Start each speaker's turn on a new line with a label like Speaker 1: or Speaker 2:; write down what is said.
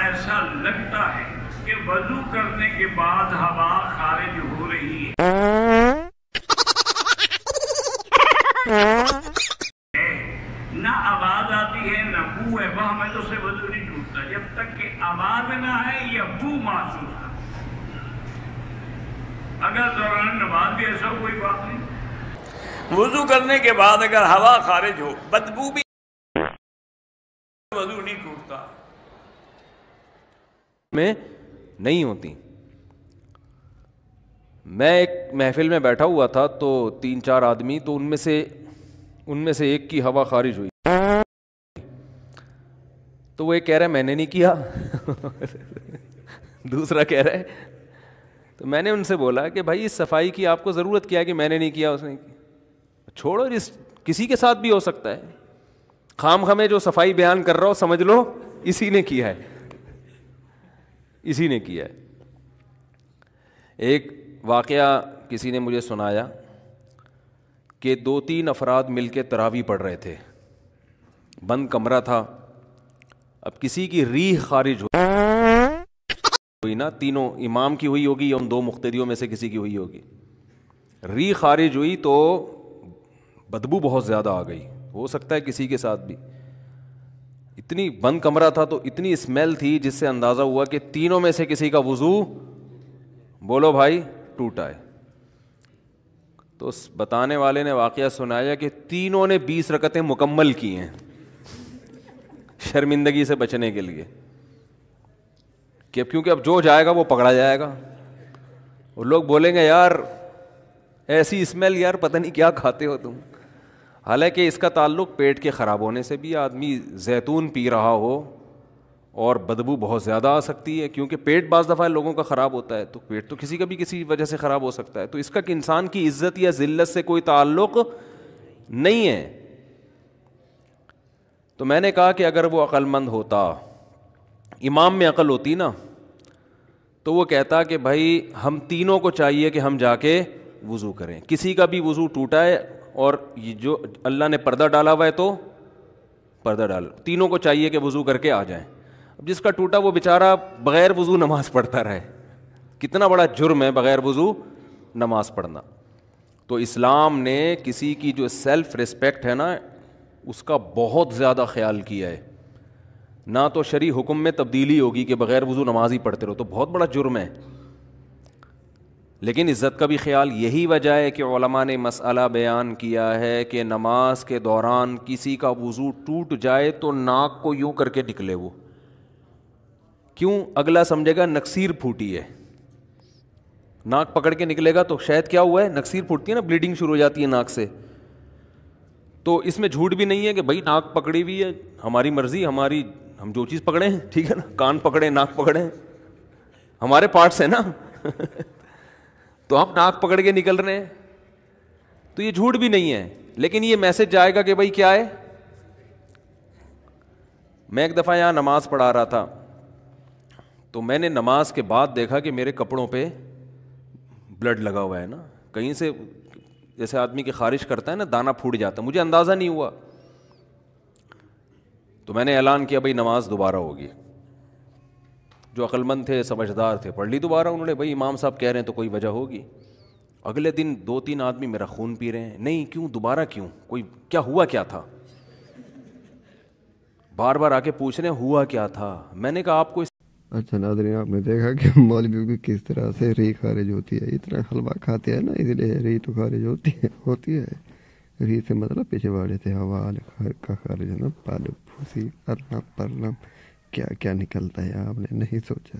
Speaker 1: ایسا لگتا ہے کہ وضو کرنے کے بعد ہوا خارج ہو رہی ہے، نہ آواز آتی ہے نہ بو ہے، وہ ہمیں تو سے وضو نہیں ٹوٹتا جب تک کہ آواز نہ ہے یا بو محسوس نہ۔ اگر دوران نماز بھی ایسا کوئی بات نہیں، وضو کرنے کے بعد اگر ہوا خارج ہو، بدبو بھی، وضو نہیں ٹوٹتا
Speaker 2: میں نہیں ہوتی۔ میں ایک محفل میں بیٹھا ہوا تھا تو 3-4 آدمی، تو ان میں سے ایک کی ہوا خارج ہوئی تو وہ ایک کہہ رہا ہے میں نے نہیں کیا دوسرا کہہ رہا ہے، تو میں نے ان سے بولا کہ بھائی اس صفائی کی آپ کو ضرورت کیا ہے کہ میں نے نہیں کیا اس نے کی؟ چھوڑو، کسی کے ساتھ بھی ہو سکتا ہے، خام خمیں جو صفائی بیان کر رہا ہو سمجھ لو اسی نے کیا ہے، اسی نے کیا ہے۔ ایک واقعہ کسی نے مجھے سنایا کہ 2-3 افراد مل کے تراویح پڑھ رہے تھے، بند کمرہ تھا، اب کسی کی ریح خارج ہوئی نا، تینوں امام کی ہوئی ہوگی یا ان 2 مقتدیوں میں سے کسی کی ہوئی ہوگی، ریح خارج ہوئی تو بدبو بہت زیادہ آ گئی، ہو سکتا ہے کسی کے ساتھ بھی، اتنی بند کمرہ تھا تو اتنی اسمیل تھی جس سے اندازہ ہوا کہ تینوں میں سے کسی کا وضو بولو بھائی ٹوٹا ہے۔ تو اس بتانے والے نے واقعہ سنایا کہ تینوں نے 20 رکعتیں مکمل کی ہیں شرمندگی سے بچنے کے لیے، کہ کیونکہ اب جو جائے گا وہ پکڑا جائے گا، اور لوگ بولیں گے یار ایسی اسمیل، یار پتہ نہیں کیا کھاتے ہو تم۔ حالانکہ اس کا تعلق پیٹ کے خراب ہونے سے بھی، آدمی زیتون پی رہا ہو اور بدبو بہت زیادہ آ سکتی ہے، کیونکہ پیٹ بعض دفعہ لوگوں کا خراب ہوتا ہے، تو پیٹ تو کسی کا بھی کسی وجہ سے خراب ہو سکتا ہے، تو اس کا کہ انسان کی عزت یا ذلت سے کوئی تعلق نہیں ہے۔ تو میں نے کہا کہ اگر وہ عقل مند ہوتا، امام میں عقل ہوتی نا، تو وہ کہتا کہ بھائی ہم تینوں کو چاہیے کہ ہم جا کے وضو کریں، کسی کا بھی وضو ٹوٹا ہے اور یہ جو اللہ نے پردہ ڈالا ہوا ہے تو پردہ ڈالو، تینوں کو چاہیے کہ وضو کر کے آ جائیں۔ اب جس کا ٹوٹا وہ بیچارہ بغیر وضو نماز پڑھتا رہے، کتنا بڑا جرم ہے بغیر وضو نماز پڑھنا۔ تو اسلام نے کسی کی جو سیلف ریسپیکٹ ہے نا اس کا بہت زیادہ خیال کیا ہے، نہ تو شرعی حکم میں تبدیلی ہوگی کہ بغیر وضو نماز ہی پڑھتے رہو، تو بہت بڑا جرم ہے، لیکن عزت کا بھی خیال۔ یہی وجہ ہے کہ علماء نے مسئلہ بیان کیا ہے کہ نماز کے دوران کسی کا وضو ٹوٹ جائے تو ناک کو یوں کر کے نکلے، وہ کیوں؟ اگلا سمجھے گا نکسیر پھوٹی ہے، ناک پکڑ کے نکلے گا تو شاید کیا ہوا ہے، نکسیر پھوٹتی ہے نا، بلیڈنگ شروع ہو جاتی ہے ناک سے، تو اس میں جھوٹ بھی نہیں ہے کہ بھائی ناک پکڑی ہوئی ہے، ہماری مرضی، ہم جو چیز پکڑے ہیں ٹھیک ہے نا، کان پکڑے ناک پکڑے ہمارے پارٹس ہیں نا تو ہم ناک پکڑ کے نکل رہے ہیں، تو یہ جھوٹ بھی نہیں ہے، لیکن یہ میسج جائے گا کہ بھائی کیا ہے۔ میں ایک دفعہ یہاں نماز پڑھا رہا تھا تو میں نے نماز کے بعد دیکھا کہ میرے کپڑوں پہ بلڈ لگا ہوا ہے نا، کہیں سے جیسے آدمی کی خارش کرتا ہے نا دانہ پھوٹ جاتا ہے، مجھے اندازہ نہیں ہوا، تو میں نے اعلان کیا بھائی نماز دوبارہ ہوگی۔ جو عقل مند تھے سمجھدار تھے پڑھ لی دوبارہ، انہوں نے بھائی امام صاحب کہہ رہے ہیں تو کوئی وجہ ہوگی۔ اگلے دن 2-3 آدمی میرا خون پی رہے ہیں، نہیں کیوں دوبارہ کیوں، کوئی کیا ہوا کیا تھا، بار بار آ کے پوچھ رہے ہیں ہوا کیا تھا۔ میں نے کہا آپ کو
Speaker 3: اچھا ناظرین، آپ نے دیکھا کہ مولویوں کی کس طرح سے ری خارج ہوتی ہے، اتنا حلوہ کھاتے ہیں نا اس لیے ری تو خارج ہوتی ہے۔ ری سے مطلب پچھواڑے سے ہوا کا خارج ہے نا، پالو پھوسی پرلم کیا کیا نکلتا ہے آپ نے نہیں سوچا۔